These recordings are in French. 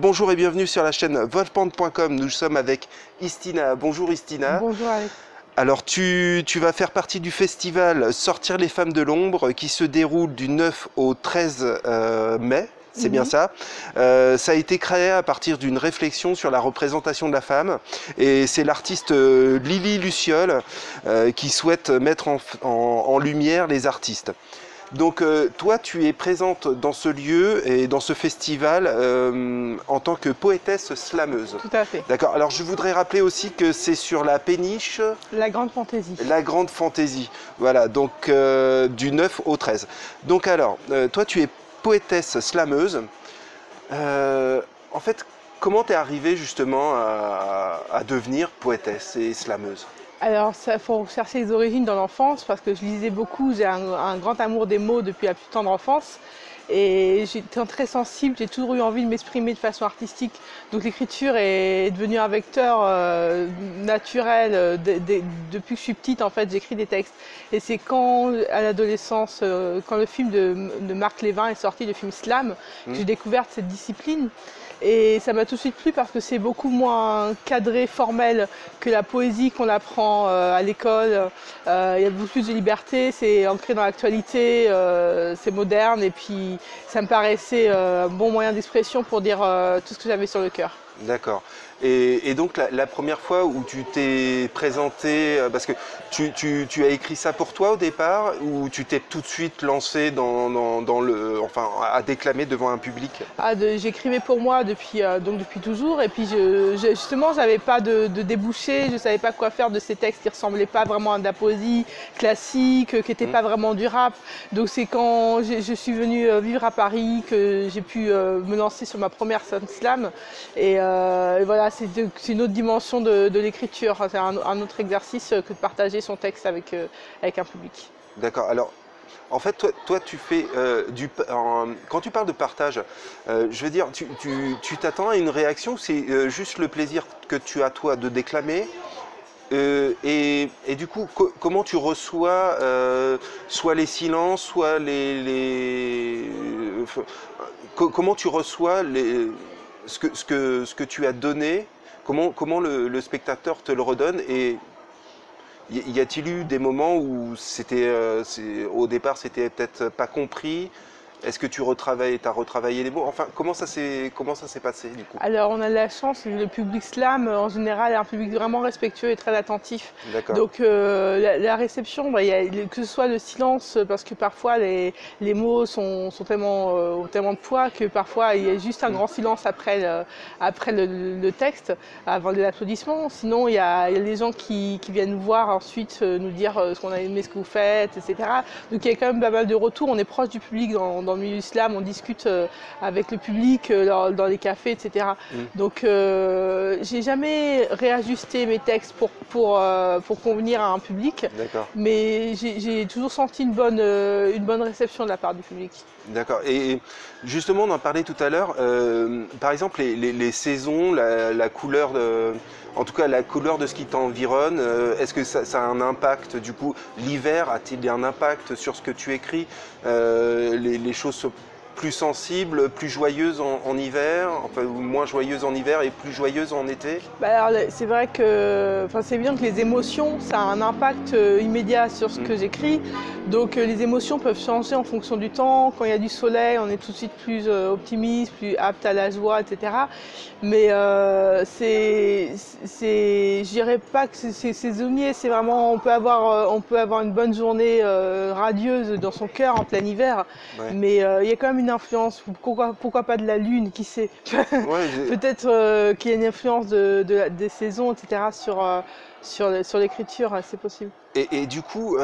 Bonjour et bienvenue sur la chaîne Wolfpand.com. Nous sommes avec Istina. Bonjour Istina. Bonjour Alex. Alors tu vas faire partie du festival Sortir les femmes de l'ombre qui se déroule du 9 au 13 mai. C'est bien ça. Ça a été créé à partir d'une réflexion sur la représentation de la femme. Et c'est l'artiste Lily Luciole qui souhaite mettre en lumière les artistes. Donc toi, tu es présente dans ce lieu et dans ce festival en tant que poétesse slameuse. Tout à fait. D'accord. Alors je voudrais rappeler aussi que c'est sur la péniche... La Grande Fantaisie. La Grande Fantaisie. Voilà, donc du 9 au 13. Donc alors, toi tu es poétesse slameuse. En fait, comment t'es arrivée justement à devenir poétesse et slameuse ? Alors, il faut chercher les origines dans l'enfance parce que je lisais beaucoup, j'ai un grand amour des mots depuis la plus tendre enfance. Et j'étais très sensible, j'ai toujours eu envie de m'exprimer de façon artistique. Donc l'écriture est devenue un vecteur naturel. Depuis que je suis petite, en fait, j'écris des textes. Et c'est quand, à l'adolescence, quand le film de Marc Lévin est sorti, le film Slam, que j'ai découvert cette discipline. Et ça m'a tout de suite plu parce que c'est beaucoup moins cadré, formel que la poésie qu'on apprend à l'école. Il y a beaucoup plus de liberté, c'est ancré dans l'actualité, c'est moderne et puis ça me paraissait un bon moyen d'expression pour dire tout ce que j'avais sur le cœur. D'accord. Et donc la première fois où tu t'es présenté, parce que tu as écrit ça pour toi au départ, ou tu t'es tout de suite lancé enfin, à déclamer devant un public? J'écrivais pour moi depuis toujours, et puis justement j'avais pas de débouché, je savais pas quoi faire de ces textes qui ressemblaient pas vraiment à de la poésie classique, qui n'étaient pas vraiment du rap. Donc c'est quand je suis venue vivre à Paris que j'ai pu me lancer sur ma première slam, et voilà. C'est une autre dimension de l'écriture, c'est un autre exercice que de partager son texte avec un public. D'accord. Alors, en fait, toi tu fais quand tu parles de partage, je veux dire, tu t'attends à une réaction, c'est juste le plaisir que tu as toi de déclamer. Et du coup, comment tu reçois soit les silences, soit comment tu reçois ce que tu as donné, comment le spectateur te le redonne, et y a-t-il eu des moments où au départ c'était peut-être pas compris? Est-ce que tu as retravaillé les mots? Enfin, comment ça s'est passé du coup? Alors on a de la chance, le public slam en général est un public vraiment respectueux et très attentif. Donc la réception, que ce soit le silence, parce que parfois les mots sont ont tellement de poids que parfois il y a juste un grand silence après le texte, avant les applaudissements. Sinon il y a les gens qui viennent nous voir ensuite, nous dire ce qu'on a aimé, ce que vous faites, etc. Donc il y a quand même pas mal de retours, on est proche du public dans le milieu slam, on discute avec le public dans les cafés, etc. Donc j'ai jamais réajusté mes textes pour convenir à un public, mais j'ai toujours senti une bonne réception de la part du public. D'accord. Et justement, on en parlait tout à l'heure, par exemple les saisons, la couleur en tout cas la couleur de ce qui t'environne, est-ce que ça a un impact du coup? L'hiver a-t-il un impact sur ce que tu écris? Les choses plus sensibles, plus joyeuses en hiver, enfin ou moins joyeuses en hiver et plus joyeuses en été? C'est vrai que c'est bien que les émotions, ça a un impact immédiat sur ce que j'écris. Donc les émotions peuvent changer en fonction du temps. Quand il y a du soleil, on est tout de suite plus optimiste, plus apte à la joie, etc. Mais je dirais pas que c'est saisonnier. C'est vraiment, on peut avoir une bonne journée radieuse dans son cœur en plein hiver. Mais il y a quand même une influence. Pourquoi pas de la lune, qui sait? Peut-être qu'il y a une influence des saisons, etc. sur l'écriture, c'est possible. Et du coup,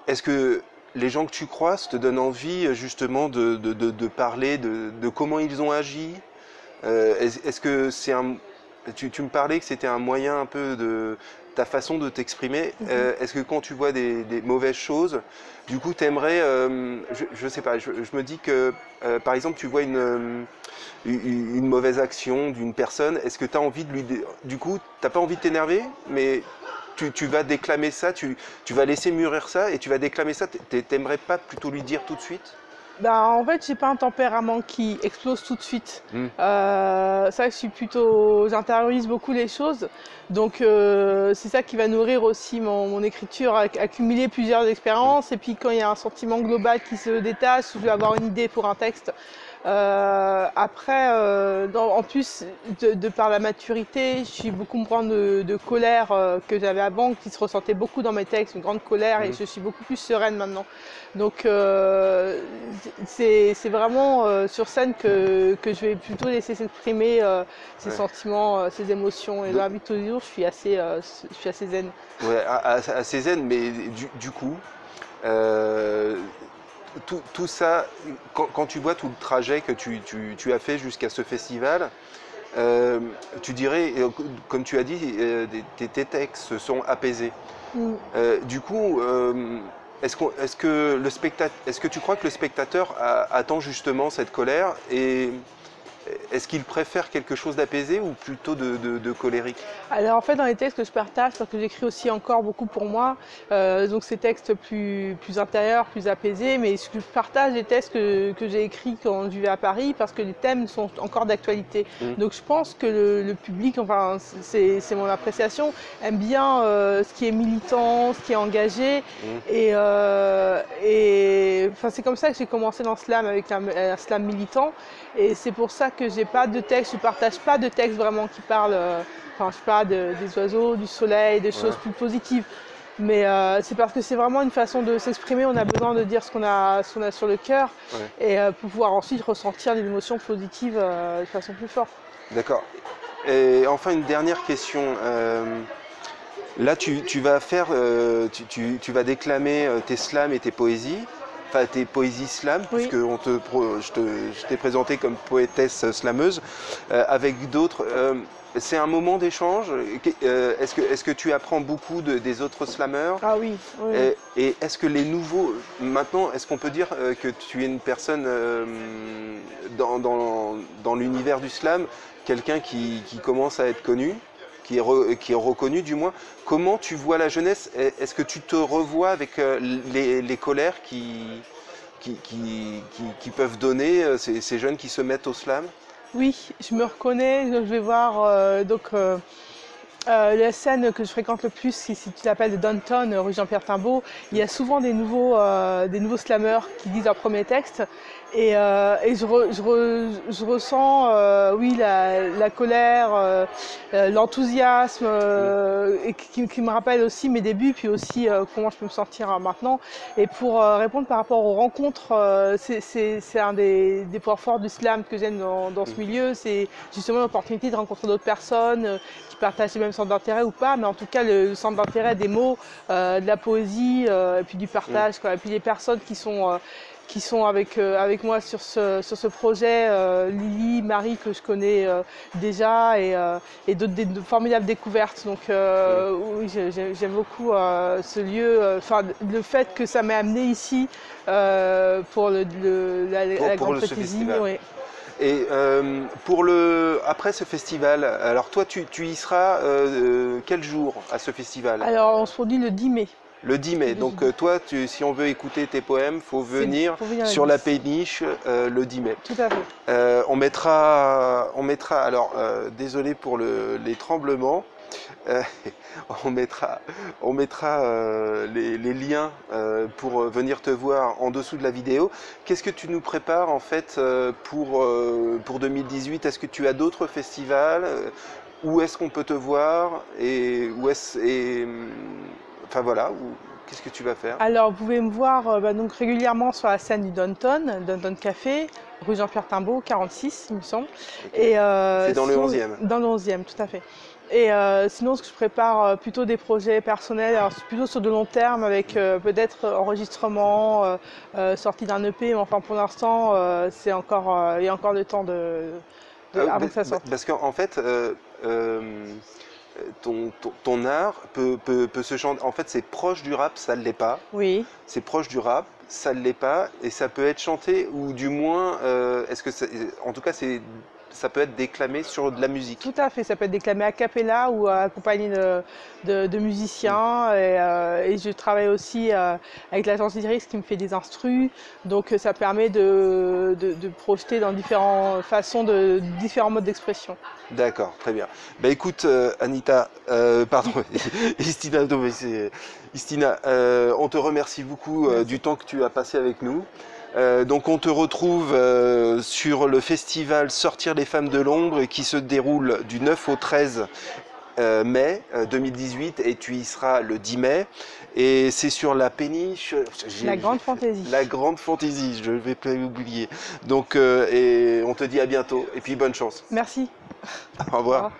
est-ce que les gens que tu croises te donnent envie justement de parler de comment ils ont agi? Est-ce que tu me parlais que c'était un moyen un peu de ta façon de t'exprimer. Est-ce que quand tu vois des mauvaises choses, du coup tu aimerais, je sais pas, je me dis que par exemple tu vois une mauvaise action d'une personne, est-ce que tu as envie de lui... Du coup, tu n'as pas envie de t'énerver, mais tu vas déclamer ça, tu vas laisser mûrir ça et tu vas déclamer ça. T'aimerais pas plutôt lui dire tout de suite? Ben, en fait, j'ai pas un tempérament qui explose tout de suite. Hmm. C'est vrai que j'intériorise beaucoup les choses. Donc, c'est ça qui va nourrir aussi mon écriture, accumuler plusieurs expériences. Et puis, quand il y a un sentiment global qui se détache, je vais avoir une idée pour un texte. Après, en plus de par la maturité, je suis beaucoup moins de colère que j'avais avant, qui se ressentait beaucoup dans mes textes, une grande colère, et je suis beaucoup plus sereine maintenant. Donc c'est vraiment sur scène que je vais plutôt laisser s'exprimer ces sentiments, ces émotions. Et dans la vie de tous les jours, je suis assez zen. Ouais, assez zen, mais du coup, tout ça, quand tu vois tout le trajet que tu as fait jusqu'à ce festival, tu dirais, comme tu as dit, tes textes se sont apaisés. Mm. Du coup, est-ce que tu crois que le spectateur attend justement cette colère et est-ce qu'il préfère quelque chose d'apaisé ou plutôt de colérique? Alors en fait dans les textes que je partage, parce que j'écris aussi encore beaucoup pour moi, donc ces textes plus intérieurs, plus apaisés, mais je partage les textes que j'ai écrits quand je vivais à Paris parce que les thèmes sont encore d'actualité. Donc je pense que le public, enfin c'est mon appréciation, aime bien ce qui est militant, ce qui est engagé et enfin, c'est comme ça que j'ai commencé dans le slam avec un slam militant et c'est pour ça que j'ai pas de texte, je partage pas de texte vraiment qui parlent, enfin je sais pas, des oiseaux, du soleil, des choses plus positives. Mais c'est parce que c'est vraiment une façon de s'exprimer, on a besoin de dire ce qu'on a sur le cœur et pour pouvoir ensuite ressentir des émotions positives de façon plus forte. D'accord. Et enfin une dernière question. Là tu vas faire, tu vas déclamer tes slams et tes poésies. Enfin, tes poésies slam, puisque je t'ai présenté comme poétesse slameuse, avec d'autres. C'est un moment d'échange. Est-ce que tu apprends beaucoup des autres slameurs? Ah oui. Et est-ce que les nouveaux. Maintenant, est-ce qu'on peut dire que tu es une personne dans l'univers du slam, quelqu'un qui commence à être connu? Qui est reconnu du moins. Comment tu vois la jeunesse? Est-ce que tu te revois avec les colères qui peuvent donner ces jeunes qui se mettent au slam? Oui, je me reconnais, je vais voir la scène que je fréquente le plus, si tu l'appelles de Downton, rue Jean-Pierre Timbaud, il y a souvent des nouveaux slameurs qui disent leur premier texte. Et je ressens, oui, la colère, l'enthousiasme, et qui me rappelle aussi mes débuts, puis aussi comment je peux me sentir maintenant. Et pour répondre par rapport aux rencontres, c'est un des points forts du slam que j'aime dans ce milieu, c'est justement l'opportunité de rencontrer d'autres personnes qui partagent les mêmes centres d'intérêt ou pas, mais en tout cas le centre d'intérêt des mots, de la poésie, et puis du partage, quoi. Et puis les personnes qui sont avec moi sur ce projet, Lily, Marie que je connais déjà et d'autres des formidables découvertes. Donc oui, j'aime beaucoup ce lieu, enfin le fait que ça m'ait amené ici pour la grande fantaisie. Oui. Et après ce festival, alors toi tu y seras quel jour à ce festival? Alors on se produit le 10 mai. Le 10 mai. Donc toi, si on veut écouter tes poèmes, faut venir sur la péniche le 10 mai. Tout à fait. On mettra. Alors, désolé pour les tremblements. On mettra les liens pour venir te voir en dessous de la vidéo. Qu'est-ce que tu nous prépares en fait pour 2018? Est-ce que tu as d'autres festivals? Où est-ce qu'on peut te voir enfin voilà, qu'est-ce que tu vas faire? Alors vous pouvez me voir donc régulièrement sur la scène du Downton Café, rue Jean-Pierre Timbaud, 46 il me semble. Okay. Et c'est dans le 11e? Dans le 11e, tout à fait. Et sinon, ce que je prépare plutôt des projets personnels, alors c'est plutôt sur de long terme avec peut-être enregistrement, sortie d'un EP, mais enfin pour l'instant, il y a encore le temps avant que ça sorte. Parce qu'en fait, ton art peut se chanter. En fait, c'est proche du rap, ça ne l'est pas. Oui. C'est proche du rap, ça ne l'est pas, et ça peut être chanté, ou du moins, en tout cas, c'est ça peut être déclamé sur de la musique. Tout à fait, ça peut être déclamé a cappella ou accompagné de musiciens. Et je travaille aussi avec l'agence Lyris qui me fait des instrus. Donc ça permet de projeter dans différentes façons, différents modes d'expression. D'accord, très bien. Bah écoute, Anita, pardon, Istina, non, mais Istina, on te remercie beaucoup du temps que tu as passé avec nous. Donc on te retrouve sur le festival Sortir les femmes de l'ombre qui se déroule du 9 au 13 mai 2018 et tu y seras le 10 mai. Et c'est sur la péniche... La Grande Fantaisie. La Grande Fantaisie, je ne vais pas oublier. Donc et on te dit à bientôt et puis bonne chance. Merci. Au revoir. Au revoir.